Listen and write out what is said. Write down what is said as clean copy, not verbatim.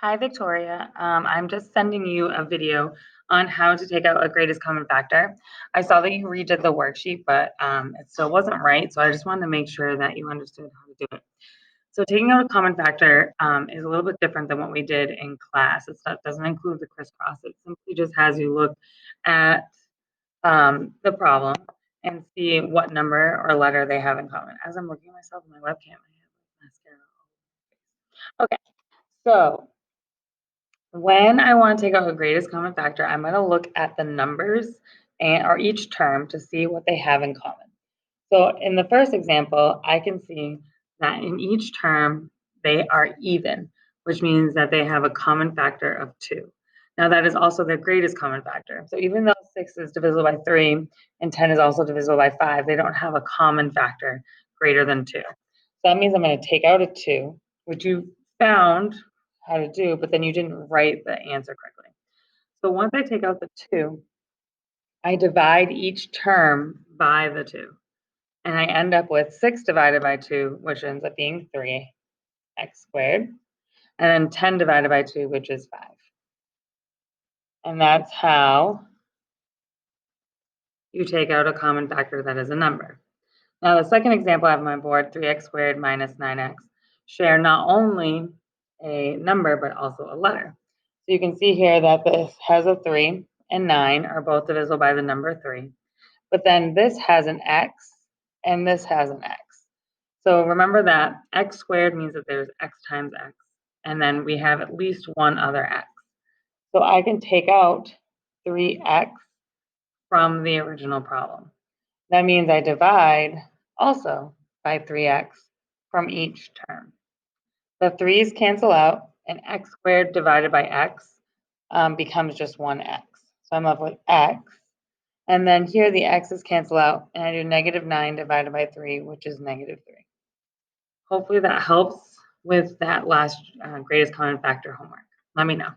Hi, Victoria. I'm just sending you a video on how to take out a greatest common factor. I saw that you redid the worksheet, but it still wasn't right. So I just wanted to make sure that you understood how to do it. So taking out a common factor is a little bit different than what we did in class. Doesn't include the crisscross. It simply just has you look at the problem and see what number or letter they have in common. As I'm looking at myself in my webcam, I have mascara. Okay, so when I want to take out the greatest common factor, I'm going to look at the numbers or each term to see what they have in common. So in the first example, I can see that in each term, they are even, which means that they have a common factor of 2. Now that is also their greatest common factor. So even though 6 is divisible by 3 and 10 is also divisible by 5, they don't have a common factor greater than 2. So that means I'm going to take out a 2, which you found how to do, but then you didn't write the answer correctly. So once I take out the 2, I divide each term by the 2. And I end up with 6 divided by 2, which ends up being 3x squared. And then 10 divided by 2, which is 5. And that's how you take out a common factor that is a number. Now, the second example I have on my board, 3x squared minus 9x, share not only a number, but also a letter. So you can see here that this has a 3 and 9 are both divisible by the number 3. But then this has an x and this has an x. So remember that x squared means that there's x times x. And then we have at least one other x. So I can take out 3x from the original problem. That means I divide also by 3x from each term. The 3's cancel out, and x squared divided by x becomes just 1x. So I'm left with x. And then here the x's cancel out, and I do negative 9 divided by 3, which is negative 3. Hopefully that helps with that last greatest common factor homework. Let me know.